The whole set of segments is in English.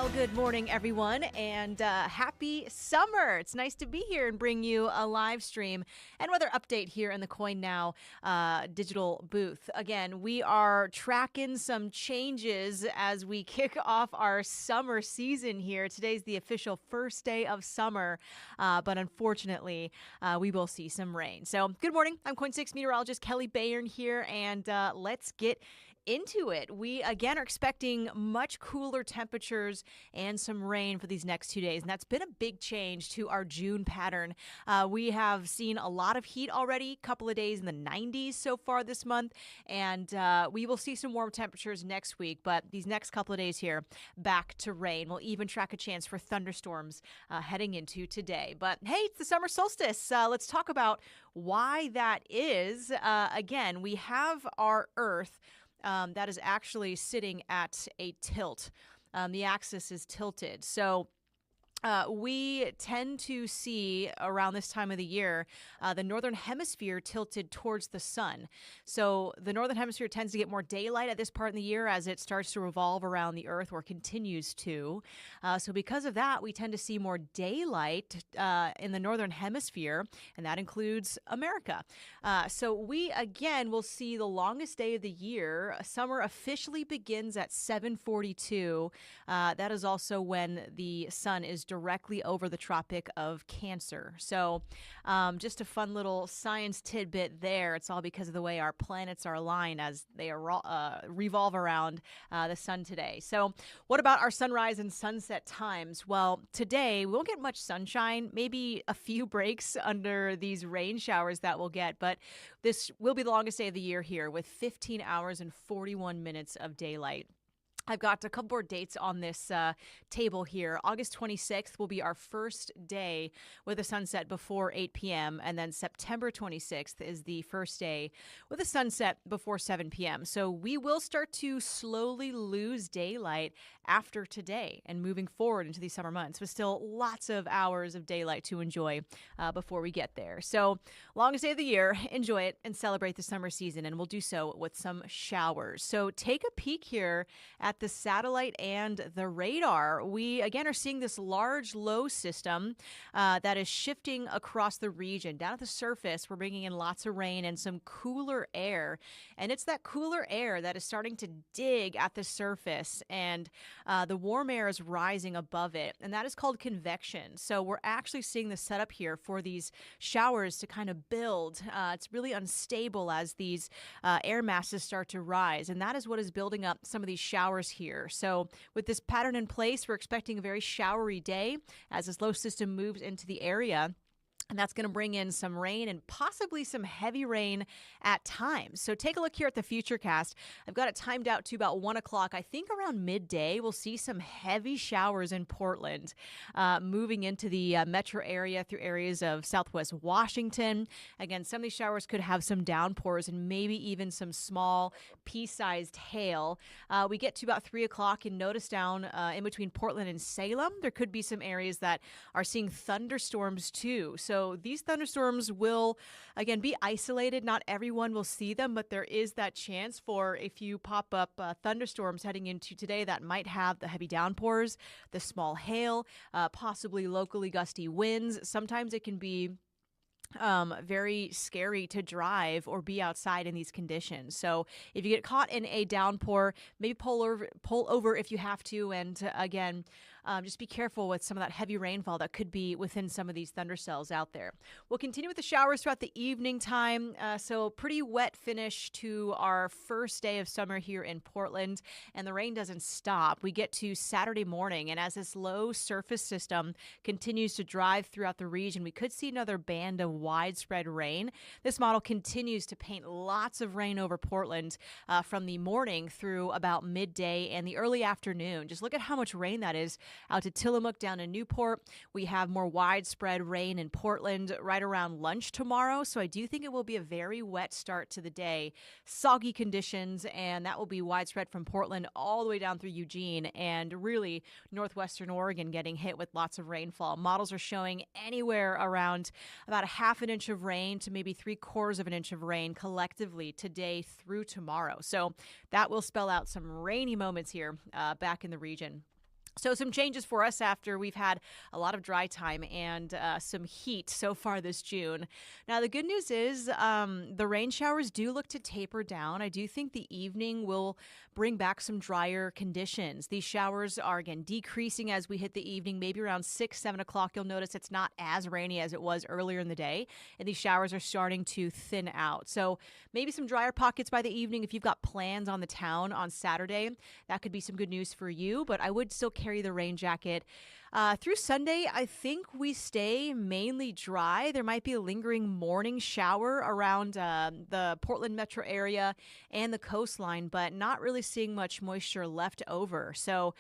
Well, good morning, everyone, and happy summer. It's nice to be here and bring you a live stream and weather update here in the KOIN Now digital booth. Again, we are tracking some changes as we kick off our summer season here. Today's the official first day of summer, but unfortunately, we will see some rain. So, good morning. I'm KOIN 6 Meteorologist Kelley Bayern here, and let's get into it. We again are expecting much cooler temperatures and some rain for these next 2 days, and that's been a big change to our June pattern. We have seen a lot of heat already, a couple of days in the 90s so far this month, and we will see some warm temperatures next week, but these next couple of days here, back to rain. We'll even track a chance for thunderstorms heading into today. But hey, it's the summer solstice. Let's talk about why that is. Again, we have our Earth that is actually sitting at a tilt. The axis is tilted. So we tend to see around this time of the year the northern hemisphere tilted towards the sun. So the northern hemisphere tends to get more daylight at this part in the year as it starts to revolve around the Earth, or continues to. So because of that, we tend to see more daylight in the northern hemisphere, and that includes America. So we again will see the longest day of the year. Summer officially begins at 7:42. That is also when the sun is directly over the Tropic of Cancer. So just a fun little science tidbit there. It's all because of the way our planets are aligned as they revolve around the sun today. So what about our sunrise and sunset times? Well, today we won't get much sunshine, maybe a few breaks under these rain showers that we'll get, but this will be the longest day of the year here with 15 hours and 41 minutes of daylight. I've got a couple more dates on this table here. August 26th will be our first day with a sunset before 8 p.m. And then September 26th is the first day with a sunset before 7 p.m. So we will start to slowly lose daylight after today and moving forward into these summer months, with still lots of hours of daylight to enjoy before we get there. So longest day of the year, enjoy it and celebrate the summer season. And we'll do so with some showers. So take a peek here at the satellite and the radar. We again are seeing this large low system that is shifting across the region. Down at the surface, we're bringing in lots of rain and some cooler air. And it's that cooler air that is starting to dig at the surface, and the warm air is rising above it. And that is called convection. So we're actually seeing the setup here for these showers to kind of build. It's really unstable as these air masses start to rise. And that is what is building up some of these showers here. So with this pattern in place, we're expecting a very showery day as this low system moves into the area. And that's going to bring in some rain and possibly some heavy rain at times. So take a look here at the Futurecast. I've got it timed out to about 1 o'clock. I think around midday, we'll see some heavy showers in Portland, moving into the metro area through areas of southwest Washington. Again, some of these showers could have some downpours and maybe even some small pea-sized hail. We get to about 3 o'clock and notice down in between Portland and Salem, there could be some areas that are seeing thunderstorms too. So these thunderstorms will, again, be isolated. Not everyone will see them, but there is that chance for a few pop-up thunderstorms heading into today that might have the heavy downpours, the small hail, possibly locally gusty winds. Sometimes it can be very scary to drive or be outside in these conditions. So if you get caught in a downpour, maybe pull over if you have to. And again, just be careful with some of that heavy rainfall that could be within some of these thunder cells out there. We'll continue with the showers throughout the evening time. So pretty wet finish to our first day of summer here in Portland, and the rain doesn't stop. We get to Saturday morning, and as this low surface system continues to drive throughout the region, we could see another band of widespread rain. This model continues to paint lots of rain over Portland from the morning through about midday and the early afternoon. Just look at how much rain that is out to Tillamook, down to Newport. We have more widespread rain in Portland right around lunch tomorrow. So I do think it will be a very wet start to the day. Soggy conditions, and that will be widespread from Portland all the way down through Eugene and really northwestern Oregon getting hit with lots of rainfall. Models are showing anywhere around about a half an inch of rain to maybe 3/4 of an inch of rain collectively today through tomorrow. So that will spell out some rainy moments here back in the region. So some changes for us after we've had a lot of dry time and some heat so far this June. Now, the good news is the rain showers do look to taper down. I do think the evening will bring back some drier conditions. These showers are, again, decreasing as we hit the evening. Maybe around 6, 7 o'clock, you'll notice it's not as rainy as it was earlier in the day. And these showers are starting to thin out. So maybe some drier pockets by the evening. If you've got plans on the town on Saturday, that could be some good news for you. But I would still carry the rain jacket. Through Sunday, I think we stay mainly dry. There might be a lingering morning shower around the Portland metro area and the coastline, but not really seeing much moisture left over. So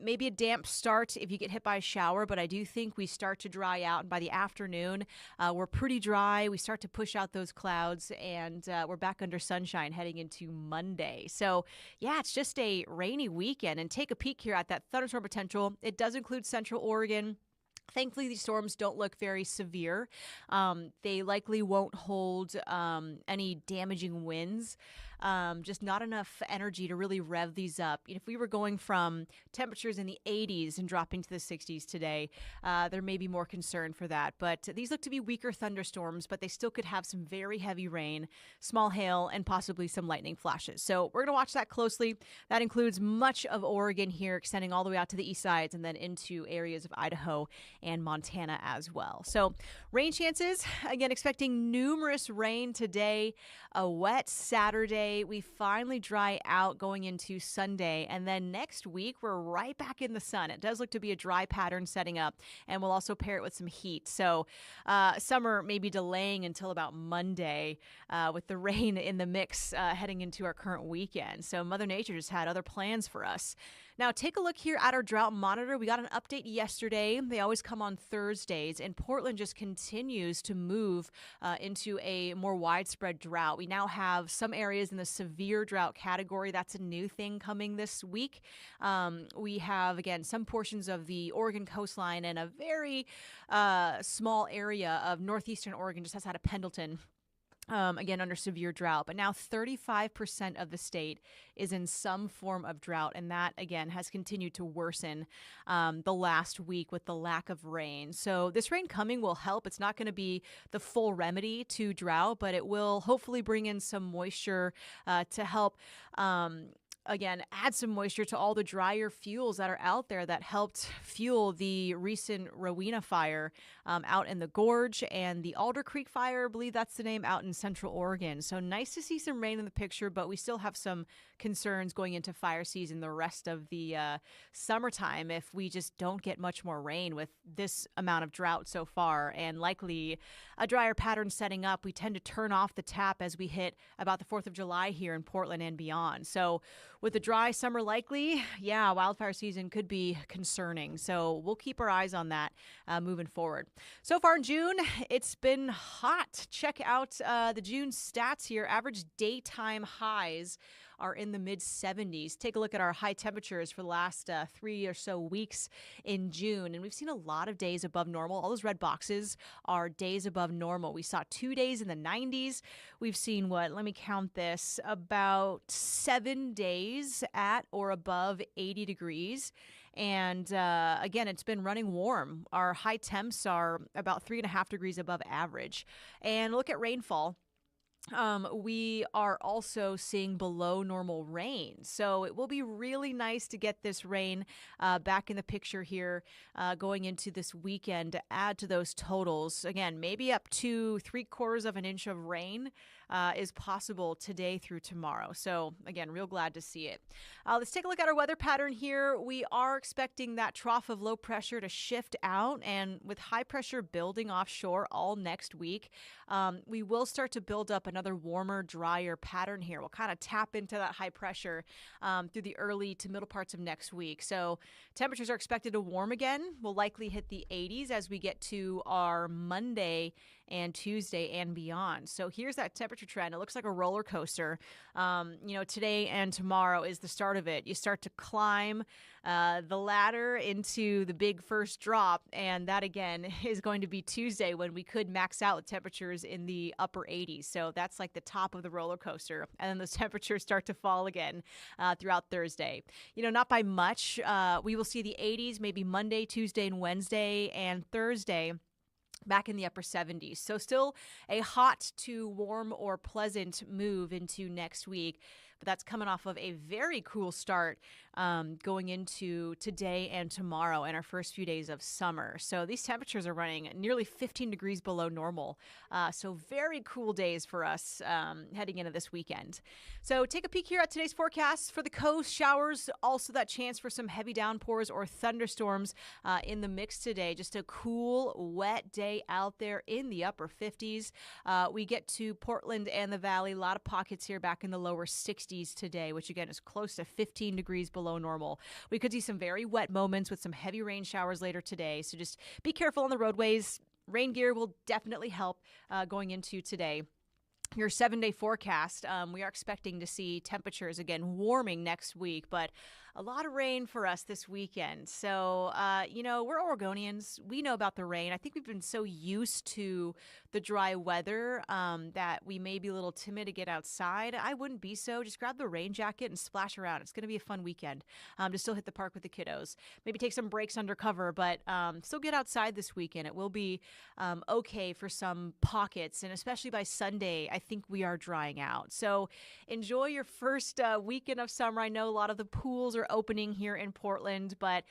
maybe a damp start if you get hit by a shower, but I do think we start to dry out. And by the afternoon, we're pretty dry. We start to push out those clouds, and we're back under sunshine heading into Monday. So, yeah, it's just a rainy weekend. And take a peek here at that thunderstorm potential. It does include Central Oregon. Thankfully, these storms don't look very severe. They likely won't hold any damaging winds. Just not enough energy to really rev these up. If we were going from temperatures in the 80s and dropping to the 60s today, there may be more concern for that. But these look to be weaker thunderstorms, but they still could have some very heavy rain, small hail, and possibly some lightning flashes. So we're going to watch that closely. That includes much of Oregon here, extending all the way out to the east sides and then into areas of Idaho and Montana as well. So rain chances, again, expecting numerous rain today, a wet Saturday. We finally dry out going into Sunday. And then next week, we're right back in the sun. It does look to be a dry pattern setting up, and we'll also pair it with some heat. So summer may be delaying until about Monday with the rain in the mix heading into our current weekend. So Mother Nature just had other plans for us. Now, take a look here at our drought monitor. We got an update yesterday. They always come on Thursdays, and Portland just continues to move into a more widespread drought. We now have some areas in the severe drought category. That's a new thing coming this week. We have, again, some portions of the Oregon coastline and a very small area of northeastern Oregon just outside of Pendleton. Again, under severe drought. But now 35% of the state is in some form of drought. And that, again, has continued to worsen the last week with the lack of rain. So this rain coming will help. It's not going to be the full remedy to drought, but it will hopefully bring in some moisture to help again, add some moisture to all the drier fuels that are out there that helped fuel the recent Rowena fire out in the Gorge and the Alder Creek fire, I believe that's the name, out in Central Oregon. So nice to see some rain in the picture, but we still have some concerns going into fire season the rest of the summertime if we just don't get much more rain with this amount of drought so far and likely a drier pattern setting up. We tend to turn off the tap as we hit about the 4th of July here in Portland and beyond. So with a dry summer likely, yeah, wildfire season could be concerning. So we'll keep our eyes on that moving forward. So far in June, it's been hot. Check out the June stats here. Average daytime highs are in the mid-70s. Take a look at our high temperatures for the last 3 or so weeks in June, and we've seen a lot of days above normal. All those red boxes are days above normal. We saw 2 days in the 90s. We've seen let me count this, about 7 days at or above 80 degrees. And again, it's been running warm. Our high temps are about 3.5 degrees above average. And look at rainfall. We are also seeing below normal rain. So it will be really nice to get this rain back in the picture here going into this weekend to add to those totals. Again, maybe up to 3/4 of an inch of rain is possible today through tomorrow. So again, real glad to see it. Let's take a look at our weather pattern here. We are expecting that trough of low pressure to shift out, and with high pressure building offshore all next week, we will start to build up another warmer, drier pattern here. We'll kind of tap into that high pressure through the early to middle parts of next week. So temperatures are expected to warm again. We'll likely hit the 80s as we get to our Monday and Tuesday and beyond. So here's that temperature trend. It looks like a roller coaster. Today and tomorrow is the start of it. You start to climb the ladder into the big first drop, and that again is going to be Tuesday when we could max out with temperatures in the upper 80s. So that's like the top of the roller coaster, and then those temperatures start to fall again throughout Thursday. Not by much. We will see the 80s maybe Monday, Tuesday, and Wednesday, and Thursday back in the upper 70s. So still a hot to warm or pleasant move into next week. But that's coming off of a very cool start going into today and tomorrow and our first few days of summer. So these temperatures are running nearly 15 degrees below normal. So very cool days for us heading into this weekend. So take a peek here at today's forecast for the coast. Showers, also that chance for some heavy downpours or thunderstorms in the mix today. Just a cool, wet day out there in the upper 50s. We get to Portland and the Valley. A lot of pockets here back in the lower 60s today, which again is close to 15 degrees below normal. We could see some very wet moments with some heavy rain showers later today. So just be careful on the roadways. Rain gear will definitely help going into today. Your 7-day forecast, we are expecting to see temperatures again warming next week, but a lot of rain for us this weekend. So, we're Oregonians. We know about the rain. I think we've been so used to the dry weather that we may be a little timid to get outside. I wouldn't be so. Just grab the rain jacket and splash around. It's going to be a fun weekend to still hit the park with the kiddos. Maybe take some breaks undercover, but still get outside this weekend. It will be okay for some pockets, and especially by Sunday, I think we are drying out. So enjoy your first weekend of summer. I know a lot of the pools are opening here in Portland, but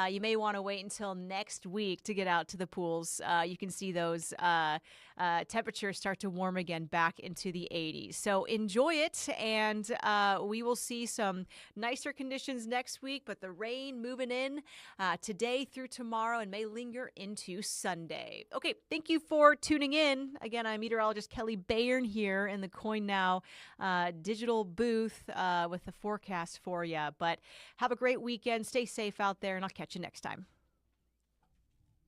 you may want to wait until next week to get out to the pools. You can see those temperatures start to warm again back into the 80s. So enjoy it, and we will see some nicer conditions next week, but the rain moving in today through tomorrow and may linger into Sunday. Okay, thank you for tuning in. Again, I'm meteorologist Kelley Bayern here in the KOIN Now digital booth with the forecast for you. But have a great weekend. Stay safe out there, and I'll catch you next time.